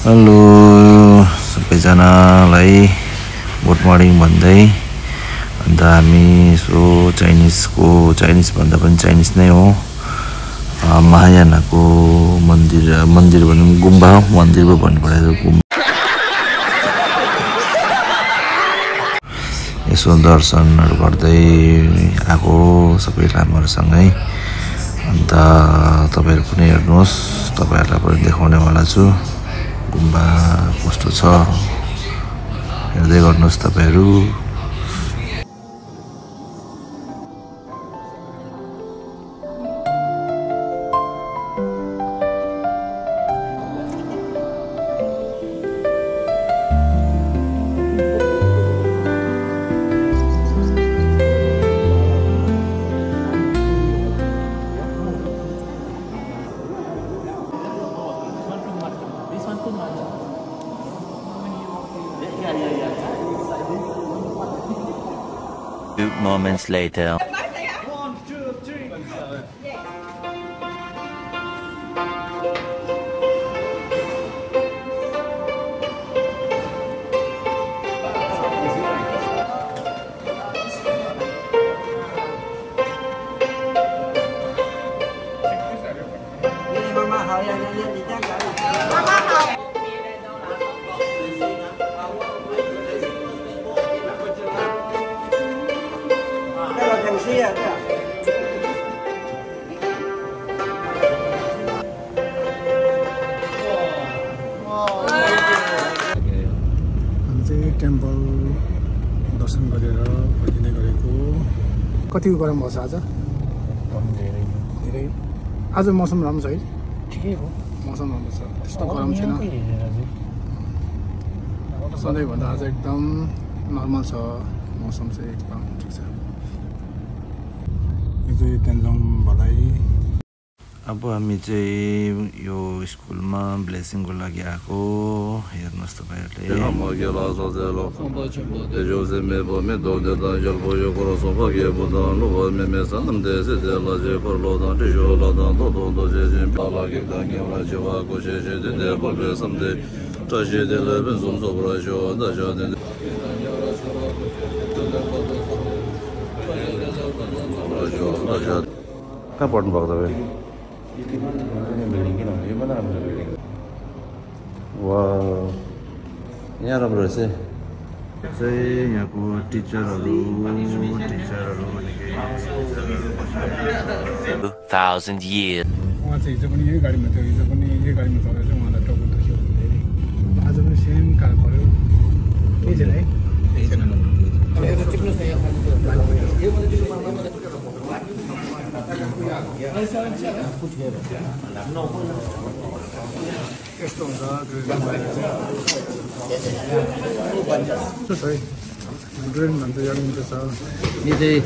Hello सबैजनालाई good morning भन्दै अन्त हामी सो चाइनिज भन्दा पनि चाइनिज नै हो महायानको मन्दिर भनौँ गुम्बा हो मन्दिर पो भन्नु पर्यो गुम्बा यसो दर्शनहरू गर्दै आएको सबै लामाहरूसँगै अन्त तपाईहरु पनि हेर्नुहोस् तपाईहरुलाई पनि देखाउनेवाला छु गुम्बा कस्तो छ हेर्दै गर्नुहोस् तपाईहरु Few moments later. 1, 2, 3. टेम्पल दर्शन गरेर फर्किने गरेको कति गरम भएको छ आज धेरै आज मौसम राम्रो छ है ठिकै हो मौसम राम्रो छ त्यस्तो गरम छैन सधैँभन्दा आज एकदम नर्मल छ मौसम चाहिँ एकदम ठिक छ यो चाहिँ तेन्जोङ भलाइ अब हामी चाहिँ यो स्कुलमा ब्लेसिङको लागि आएको हेर्नुहोस् तपाईहरुले कहाँ पढ्नु भएको तपाईँ वाह यहाँ राम्रो रहेछ चाहिँ यहाँको टिचरहरू 2,000 years. उहाँ चाहिँ हिजो पनि यही गाडीमा थियो हिजो पनि यही गाडीमा चढेर उहाँलाई टाउको दुख्यो धेरै आज पनि सेम कार पऱ्यो केही छैन है यस्तो हुन्छ ड्रेन भन्छ यहाँनिर छ यो चाहिँ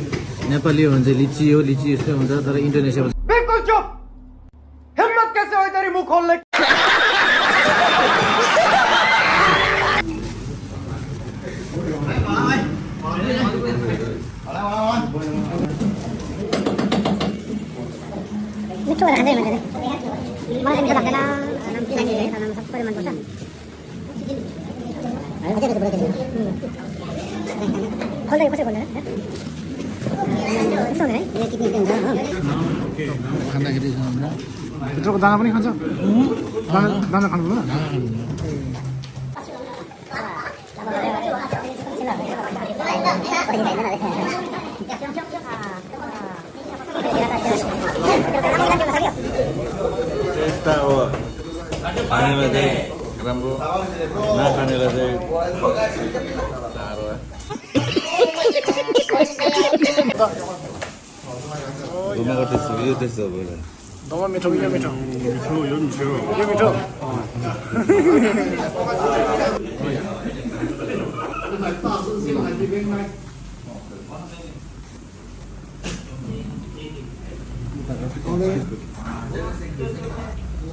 नेपाली हो भने चाहिँ लिची हो लिची यस्तै हुन्छ तर इन्डोनेसिया बिल्कुल चुप हिम्मत कैसे हुई तेरी मुंह खोलने मिठो भएर खाँदै मान्छे मलाई चाहिँ मिठो लाग्दैन नाम के लाग्ने है नाम सबैले मनपर्छ खोल्दै कसै खोल्दैन यस्तो हुँदैन है किडनी हुन्छ खाँदाखेरि भित्रको दाना पनि खान्छ दाना खानु पर्दैन त्यस्ता हो खानेलाई चाहिँ राम्रो नखानेलाई चाहिँ साह्रो यो त्यस्तो भयो दमा मिठो यो मिठो यो मिठो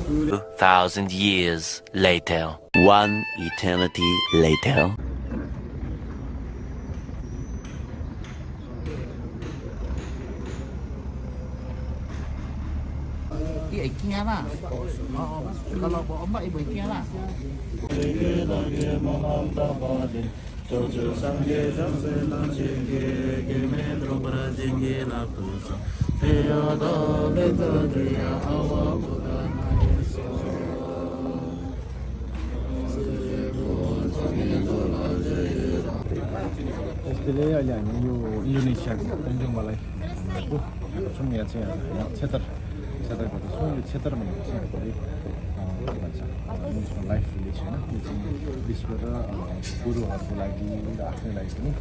2,000 years later. One eternity later. कि nghe là kalau Mbak ibu kia là त्यसले अहिले हामी यो इन्डोनेसियाको मलाई छौँ यहाँ चाहिँ क्षेत्र गर्दैछौँ यो क्षेत्र भनेको चाहिँ के भन्छ लाइफ भिलेज होइन यो चाहिँ विश्व र गुरुहरूको लागि र आफ्नै लागि पनि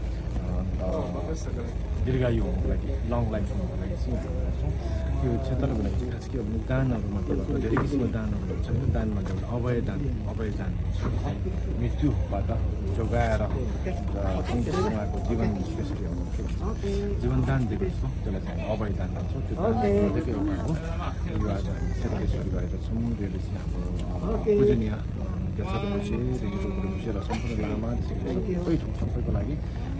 दीर्घायु हुनुको लागि लङ लाइफ हुनुको लागि चाहिँ गर्छौँ यो क्षेत्रको लागि चाहिँ खास के हो भने दानहरू मात्रैबाट धेरै किसिमको दानहरू हुन्छ होइन दानमा एउटा अभय दान हुन्छ मृत्युबाट जोगाएर उहाँको जीवन जीवनदान दिएको जस्तो त्यसलाई चाहिँ अभय दान भन्छौँ त्यो दानदेखि एउटा हो यो आज हामी क्षेत्रले सुरु गरेका छौँ यसले चाहिँ हाम्रो पूजनीय र सम्पूर्ण लामा सबै सबैको लागि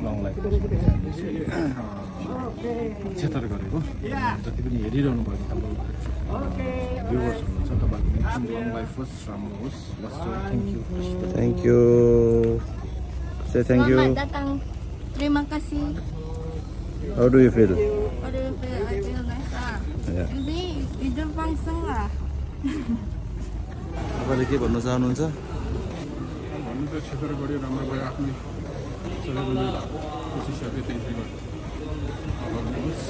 लङ लाइफ क्षेत्र गरेको जति पनि हेरिरहनु भएको हाम्रो भ्युवर्सहरू हुन्छ तपाईँहरूको लङ लाइफ होस् राम्रो होस् Thank you. Say thank you. Selamat datang. Terima kasih. How do you feel? How do you feel? I feel nice. Yeah. Ini hidup langsung lah. तपाईँले के भन्न चाहनुहुन्छ? भन्नु त क्षेत्र गऱ्यो राम्रो भयो आफ्नै सबैले कोसिस गर्दै त्यही गर्नुहोस्